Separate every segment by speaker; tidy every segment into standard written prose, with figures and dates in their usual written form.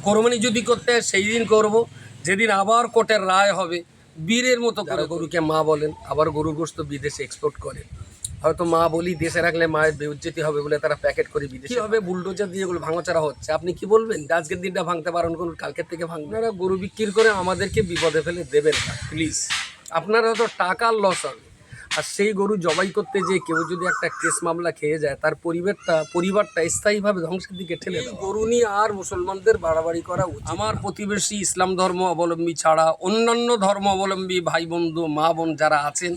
Speaker 1: কোরবানি যদি করতে হয় সেই দিন করবো যেদিন আবার কোর্টের রায় হবে। বীরের মতো করে গরুকে মা বলেন, আবার গরুর গোশত বিদেশে এক্সপোর্ট করেন। হয়তো মা বলি দেশে রাখলে মায়ের বেউজ্জতি হবে বলে তারা প্যাকেট করে বিদেশে হবে। বুলডোজার দিয়ে এগুলো ভাঙাচড়া হচ্ছে, আপনি কি বলবেন? আজকের দিনটা ভাঙতে পারেন, কোন কালকের থেকে ভাঙবেন? আপনারা গরু বিক্রি করে আমাদেরকে বিপদে ফেলে দেবেন না প্লিজ। আপনারা তো টাকার লস হবে। আর সেই গরু জবাই করতে যে কেউ যদি একটা কেস মামলা খেয়ে যায়, তার পরিবারটা স্থায়ীভাবে ধ্বংসের দিকে ঠেলে দেয়। গরু নিয়ে আর মুসলমানদের বাড়াবাড়ি করা উচিত। আমার প্রতিবেশী ইসলাম ধর্ম অবলম্বী ছাড়া অন্যান্য ধর্ম অবলম্বী ভাই বন্ধু মা বোন যারা আছেন,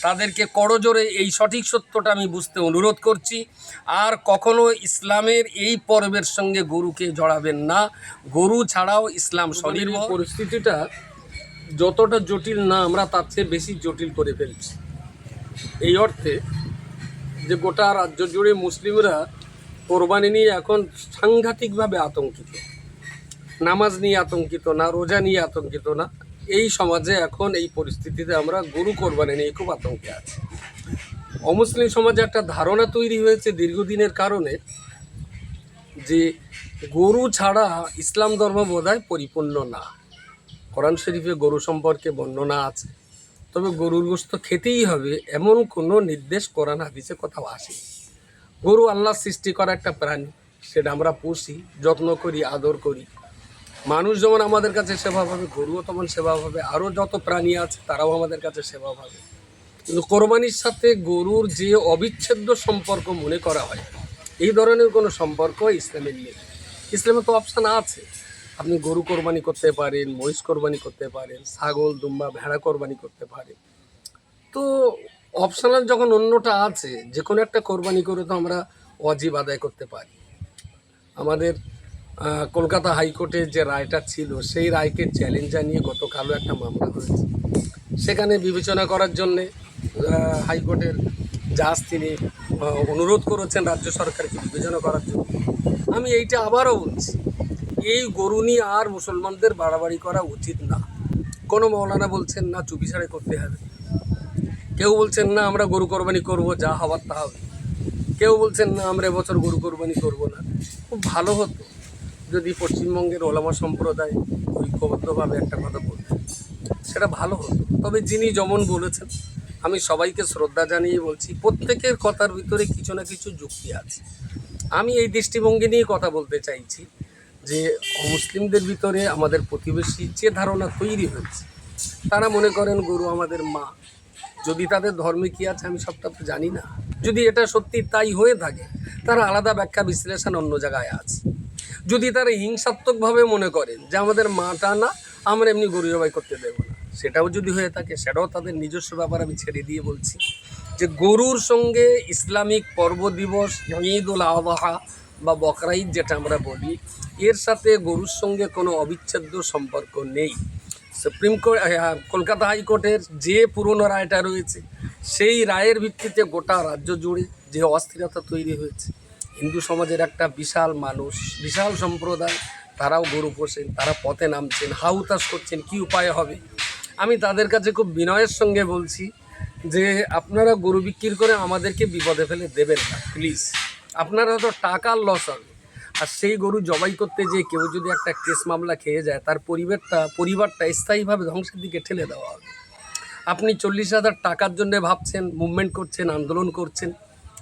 Speaker 1: তাদেরকে করজোরে এই সঠিক সত্যটা আমি বুঝতে অনুরোধ করছি। আর কখনো ইসলামের এই পর্বের সঙ্গে গরুকে জড়াবেন না। গরু ছাড়াও ইসলাম স্বনির্ভর। পরিস্থিতিটা যতটা জটিল না, আমরা তার চেয়ে বেশি জটিল করে ফেলছি। এই অর্থে যে গোটা রাজ্য জুড়ে মুসলিমরা কোরবানি নিয়ে এখন সাংঘাতিকভাবে আতঙ্কিত। নামাজ নিয়ে আতঙ্কিত না, রোজা নিয়ে আতঙ্কিত না। এই সমাজে এখন এই পরিস্থিতিতে আমরা গরু কোরবানি নিয়ে খুব আতঙ্কে আছি। অমুসলিম সমাজে একটা ধারণা তৈরি হয়েছে দীর্ঘদিনের কারণে যে গরু ছাড়া ইসলাম ধর্ম বোধহয় পরিপূর্ণ না। কোরআন শরীফে গরু সম্পর্কে বর্ণনা আছে, তবে গরুর গোশত খেতেই হবে এমন কোনো নির্দেশ কোরআন হাদিসে কোথাও আসে। গরু আল্লাহ সৃষ্টি করা একটা প্রাণী, সেটা আমরা পুষি, যত্ন করি, আদর করি। মানুষ যেমন আমাদের কাছে সেবা পাবে, গরুও তেমন সেবা পাবে। আরও যত প্রাণী আছে তারাও আমাদের কাছে সেবা পাবে। কিন্তু কোরবানির সাথে গরুর যে অবিচ্ছেদ্য সম্পর্ক মনে করা হয়, এই ধরনের কোনো সম্পর্ক ইসলামের নেই। ইসলামে তো অপশান আছে, আপনি গরু কোরবানি করতে পারেন, মহিষ কোরবানি করতে পারেন, ছাগল দুম্বা ভেড়া কোরবানি করতে পারেন। তো অপশনাল যখন অন্যটা আছে, যে কোনো একটা কোরবানি করে তো আমরা ওয়াজিব আদায় করতে পারি। আমাদের কলকাতা হাইকোর্টের যে রায়টা ছিল, সেই রায়কে চ্যালেঞ্জ জানিয়ে গতকালও একটা মামলা হয়েছে। সেখানে বিবেচনা করার জন্যে হাইকোর্টের জাজ তিনি অনুরোধ করেছেন রাজ্য সরকারকে বিবেচনা করার জন্য। আমি এইটা আবারও বলছি, এই গরু নিয়ে আর মুসলমানদের বাড়াবাড়ি করা উচিত না। কোনো মৌলানা বলছেন না চুপি ছাড়াই করতে হবে, কেউ বলছেন না আমরা গরু কোরবানি করব, যা হওয়ার তা হবে। কেউ বলছেন না আমরা এবছর গরু কোরবানি করব না। খুব ভালো হতো যদি পশ্চিমবঙ্গের ওলামা সম্প্রদায় ঐক্যবদ্ধভাবে একটা কথা বলতেন, সেটা ভালো হতো। তবে যিনি যেমন বলেছেন, আমি সবাইকে শ্রদ্ধা জানিয়ে বলছি, প্রত্যেকের কথার ভিতরে কিছু না কিছু যুক্তি আছে। আমি এই দৃষ্টিভঙ্গি নিয়ে কথা বলতে চাইছি যে মুসলিমদের ভিতরে আমাদের প্রতিবেশী যে ধারণা তৈরি হয়েছে, তারা মনে করেন গরু আমাদের মা। যদি তাদের ধর্মে কী আছে আমি সবটা তো জানি না। যদি এটা সত্যি তাই হয়ে থাকে, তারা আলাদা ব্যাখ্যা বিশ্লেষণ অন্য জায়গায় আছে। যদি তারা হিংসাত্মকভাবে মনে করেন যে আমাদের মাটা না, আমরা এমনি গরু জবাই করতে দেবো না, সেটাও যদি হয়ে থাকে, সেটাও তাদের নিজস্ব ব্যাপার। আমি ছেড়ে দিয়ে বলছি যে গরুর সঙ্গে ইসলামিক পর্ব দিবস ঈদ উল আযহা বা বকরা ঈদ যেটা আমরা বলি, এর সাথে গরুর সঙ্গে কোনো অবিচ্ছেদ্য সম্পর্ক নেই। সুপ্রিম কোর্ট, কলকাতা হাইকোর্টের যে পুরনো রায়টা রয়েছে, সেই রায়ের ভিত্তিতে গোটা রাজ্য জুড়ে যে অস্থিরতা তৈরি হয়েছে, হিন্দু সমাজের একটা বিশাল মানুষ, বিশাল সম্প্রদায়, তারাও গরু পোষেন, তারা পথে নামছেন, হাউতাস করছেন, কি উপায় হবে। আমি তাদের কাছে খুব বিনয়ের সঙ্গে বলছি যে আপনারা গরু বিক্রি করে আমাদেরকে বিপদে ফেলে দেবেন না প্লিজ। আপনারা তো টাকার লস হবে। আর সেই গরু জবাই করতে যে কেউ যদি একটা কেস মামলা খেয়ে যায়, তার পরিবারটা স্থায়ীভাবে ধ্বংসের দিকে ঠেলে দেওয়া হবে। আপনি 40,000 টাকার জন্য ভাবছেন, মুভমেন্ট করছেন, আন্দোলন করছেন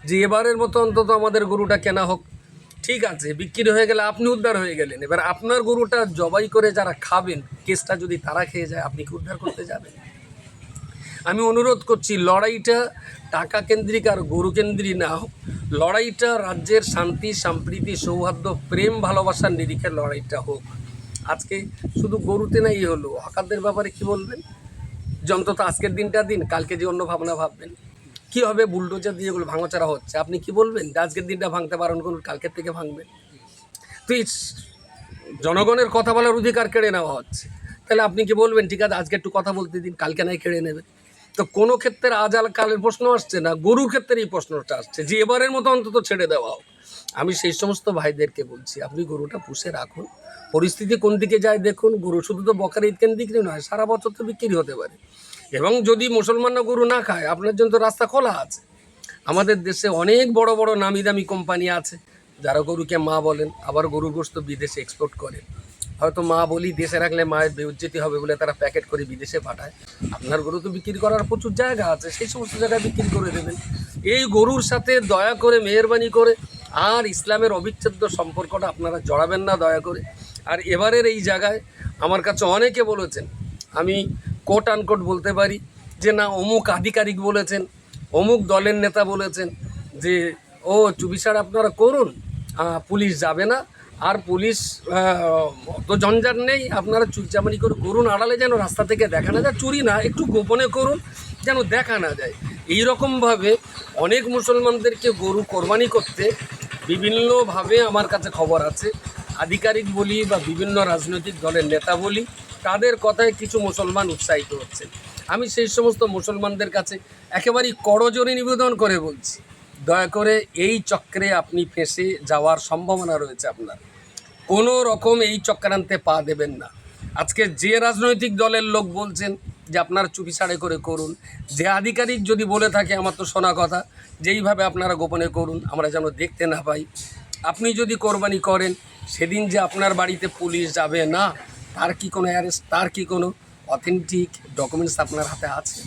Speaker 1: যে এবারের মতো অন্তত আমাদের গরুটা কেনা হোক। ঠিক আছে, বিক্রি হয়ে গেলে আপনি উদ্ধার হয়ে গেলেন। এবার আপনার গরুটা জবাই করে যারা খাবেন, কেসটা যদি তারা খেয়ে যায়, আপনি কি উদ্ধার করতে যাবেন? আমি অনুরোধ করছি, লড়াইটা টাকা কেন্দ্রিক আর গরু কেন্দ্রিক না হোক। লড়াইটা রাজ্যের শান্তি, সম্প্রীতি, সৌহার্দ্য, প্রেম, ভালোবাসার নিরিখে লড়াইটা হোক। আজকে শুধু গরুতে নাই হলো, হকারদের ব্যাপারে কি বলবেন? যে অন্তত আজকের দিনটা দিন, কালকে যে অন্য ভাবনা ভাববেন। কী হবে? বুলডোজার দিয়ে এগুলো ভাঙাচড়া হচ্ছে, আপনি কি বলবেন? আজকের দিনটা ভাঙতে পারেন, কোন কালকের থেকে ভাঙবেন? তো জনগণের কথা বলার অধিকার কেড়ে নেওয়া হচ্ছে। তাহলে আপনি কি বলবেন ঠিক আছে আজকে একটু কথা বলতে দিন, কালকে নাই কেড়ে নেবেন? তো কোনো ক্ষেত্রে আজ আর কালের প্রশ্ন আসছে না, গরুর ক্ষেত্রে এই প্রশ্নটা আসছে যে এবারের মতো অন্তত ছেড়ে দেওয়া হোক। আমি সেই সমস্ত ভাইদেরকে বলছি, আপনি গরুটা পুষে রাখুন, পরিস্থিতি কোন দিকে যায় দেখুন। গরু শুধু তো বকরা ঈদ কেন্দ্রিক নয়, সারা বছর তো বিক্রি হতে পারে। এবং যদি মুসলমানরা গরু না খায়, আপনার জন্য তো রাস্তা খোলা আছে। আমাদের দেশে অনেক বড় বড় নামি দামি কোম্পানি আছে যারা গরুকে মা বলেন, আবার গরুর গোশত বিদেশে এক্সপোর্ট করেন। হয়তো মা বলি দেশে রাখলে মায়ের বেউজ্জতি হবে বলে তারা প্যাকেট করে বিদেশে পাঠায়। আপনার গরু তো বিক্রি করার প্রচুর জায়গা আছে, সেই সমস্ত জায়গায় বিক্রি করে দেবেন। এই গরুর সাথে দয়া করে মেহেরবানি করে আর ইসলামের অবিচ্ছেদ্য সম্পর্কটা আপনারা জড়াবেন না দয়া করে। আর এবারের এই জায়গায় আমার কাছে অনেকে বলেছেন, আমি কোট আনকোট বলতে পারি যে না অমুক আধিকারিক বলেছেন, অমুক দলের নেতা বলেছেন যে ও চুপিসার আপনারা করুন, পুলিশ যাবে না, আর পুলিশ অত ঝঞ্ঝাট নেই, আপনারা চুরিচামারি করে করুন, আড়ালে যেন রাস্তা থেকে দেখা না যায়, চুরি না একটু গোপনে করুন যেন দেখা না যায়। এই রকমভাবে অনেক মুসলমানদেরকে গরু কোরবানি করতে বিভিন্নভাবে আমার কাছে খবর আছে, আধিকারিক বলি বা বিভিন্ন রাজনৈতিক দলের নেতা বলি, তাদের কথায় কিছু মুসলমান উৎসাহিত হচ্ছেন। আমি সেই সমস্ত মুসলমানদের কাছে একেবারেই করজোরে নিবেদন করে বলছি, দয়া করে এই চক্রে আপনি ফেঁসে যাওয়ার সম্ভাবনা রয়েছে আপনার। কোনো রকম এই চক্রান্তে পা দেবেন না। আজকে যে রাজনৈতিক দলের লোক বলছেন যে আপনারা চুপিসাড়ে করে করুন, যে আধিকারিক যদি বলে থাকে আমার তো শোনা কথা যেইভাবে আপনারা গোপনে করুন আমরা যেন দেখতে না পাই, আপনি যদি কোরবানি করেন সেদিন যে আপনার বাড়িতে পুলিশ যাবে না, তার কি কোনো অ্যারেস্ট, তার কি কোনো অথেন্টিক ডকুমেন্টস আপনার হাতে আছে?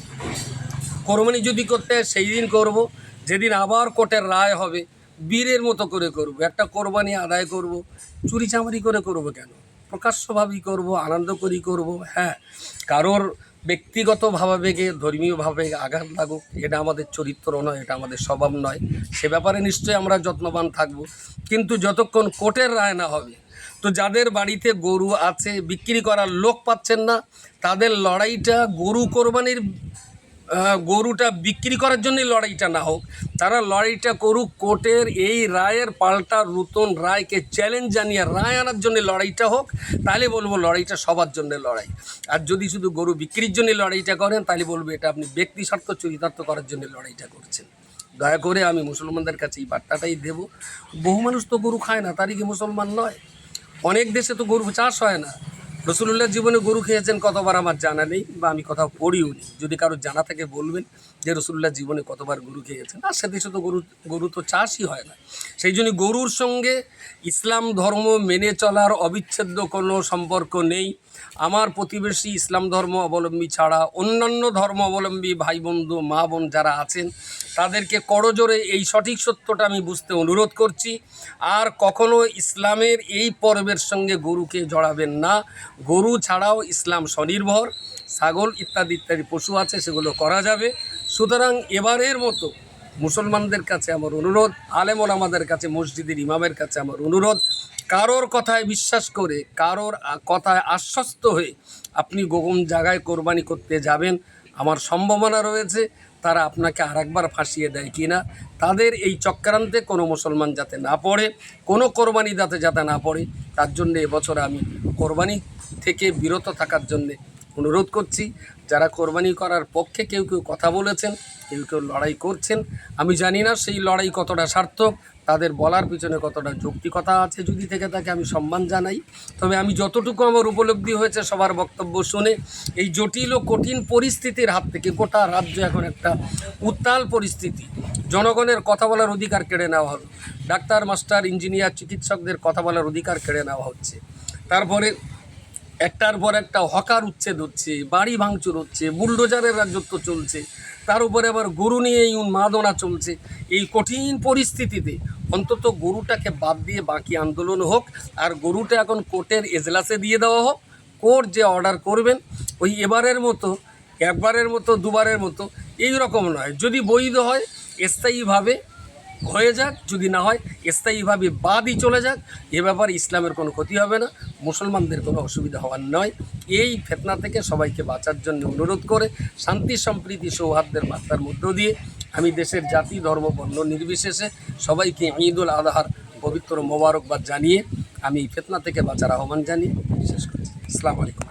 Speaker 1: কোরবানি যদি করতে সেই দিন করব যেদিন আবার কোর্টের রায় হবে, বীরের মতো করে করব, একটা কোরবানি আদায় করব, চুরিচামারি করে করব কেন? প্রকাশ্যভাবেই করব, আনন্দ করেই করব। হ্যাঁ, কারোর ব্যক্তিগত ভাবাবেগে ধর্মীয় ভাবাবেগে আঘাত লাগুক, এটা আমাদের চরিত্র নয়, এটা আমাদের স্বভাব নয়, সে ব্যাপারে নিশ্চয়ই আমরা যত্নবান থাকব। কিন্তু যতক্ষণ কোর্টের রায় না হবে, তো যাদের বাড়িতে গরু আছে বিক্রি করার লোক পাচ্ছেন না, তাদের লড়াইটা গরু কোরবানির গরুটা বিক্রি করার জন্যই লড়াইটা না হোক, তারা লড়াইটা করুক কোর্টের এই রায়ের পাল্টা নূতন রায়কে চ্যালেঞ্জ জানিয়ে রায় আনার জন্য লড়াইটা হোক, তাহলে বলবো লড়াইটা সবার জন্য লড়াই। আর যদি শুধু গরু বিক্রির জন্য লড়াইটা করেন তাহলে বলবো এটা আপনি ব্যক্তি স্বার্থ চরিতার্থ করার জন্য লড়াইটা করছেন। দয়া করে আমি মুসলমানদের কাছে এই বার্তাটাই দেব। বহু মানুষ তো গরু খায় না, তারই কি মুসলমান নয়? অনেক দেশে তো গরু চাষ হয় না। রসুলুল্লাহ জীবনে গরু খেয়েছেন কতবার আমার জানা নেই, বা আমি কোথাও পড়িও নি। যদি কারো জানা থাকে বলবেন যে রসুলুল্লাহ জীবনে কতবার গরু খেয়েছেন। আর সে দেশে তো গরু তো চাষই হয় না। সেই জন্য গরুর সঙ্গে ইসলাম ধর্ম মেনে চলার অবিচ্ছেদ্য কোনো সম্পর্ক নেই। আমার প্রতিবেশী ইসলাম ধর্ম অবলম্বী ছাড়া অন্যান্য ধর্ম অবলম্বী ভাই বন্ধু মা বোন যারা আছেন তাদেরকে করজোরে এই সঠিক সত্যটা আমি বুঝতে অনুরোধ করছি। আর কখনো ইসলামের এই পর্বের সঙ্গে গরুকে জড়াবেন না। গরু ছাড়াও ইসলাম স্বনির্ভর, ছাগল ইত্যাদি ইত্যাদি পশু আছে, সেগুলো করা যাবে। সুতরাং এবারের মতো মুসলমানদের কাছে আমার অনুরোধ, আলেম ওলামাদের কাছে, মসজিদের ইমামের কাছে আমার অনুরোধ, কারোর কথায় বিশ্বাস করে, কারোর কথায় আশ্বস্ত হয়ে আপনি গোপন জায়গায় কোরবানি করতে যাবেন, আমার সম্ভাবনা রয়েছে তারা আপনাকে আরেকবার ফাঁসিয়ে দেয় কিনা। তাদের এই চক্রান্তে কোনো মুসলমান যাতে না পড়ে, কোনো কোরবানি যাতে না পড়ে, তার জন্য এবছর আমি কোরবানি থেকে বিরত থাকার জন্যে অনুরোধ করছি। যারা কোরবানি করার পক্ষে কেউ কেউ কথা বলেছেন, কেউ কেউ লড়াই করছেন, আমি জানি না সেই লড়াই কতটা সার্থক, তাদের বলার পিছনে কতটা যৌক্তিকতা আছে। যদি থেকে থাকে আমি সম্মান জানাই। তবে আমি যতটুকু আমার উপলব্ধি হয়েছে সবার বক্তব্য শুনে, এই জটিল ও কঠিন পরিস্থিতির হাত থেকে গোটা রাজ্য এখন একটা উত্তাল পরিস্থিতি, জনগণের কথা বলার অধিকার কেড়ে নেওয়া হলো, ডাক্তার মাস্টার ইঞ্জিনিয়ার চিকিৎসকদের কথা বলার অধিকার কেড়ে নেওয়া হচ্ছে, তারপরে একটার পর একটা হকার উচ্ছেদ হচ্ছে, বাড়ি ভাঙচুর হচ্ছে, বুলডোজারের রাজত্ব চলছে, তার উপরে আবার গরু নিয়ে এই উন্মাদনা চলছে। এই কঠিন পরিস্থিতিতে অন্তত গরুটাকে বাদ দিয়ে বাকি আন্দোলন হোক, আর গরুটা এখন কোর্টের এজলাসে দিয়ে দেওয়া হোক। কোর্ট যে অর্ডার করবেন ওই এবারের মতো, একবারের মতো, দুবারের মতো এই রকম নয়। যদি বৈধ হয় স্থায়ীভাবে হয়ে যাক, যদি না হয় স্থায়ীভাবে বাদই চলে যাক। এ ব্যাপারে ইসলামের কোনো ক্ষতি হবে না, মুসলমানদের কোনো অসুবিধা হওয়ার নয়। এই ফিতনা থেকে সবাইকে বাঁচার জন্য অনুরোধ করে শান্তি সম্প্রীতি সৌহার্দ্যের বার্তার মধ্য দিয়ে আমি দেশের জাতি ধর্ম বর্ণ নির্বিশেষে সবাইকে ঈদুল আজহার পবিত্র মোবারকবাদ জানিয়ে আমি ফিতনা থেকে বাঁচার আহ্বান জানিয়ে শেষ করছি। আসসালামু আলাইকুম।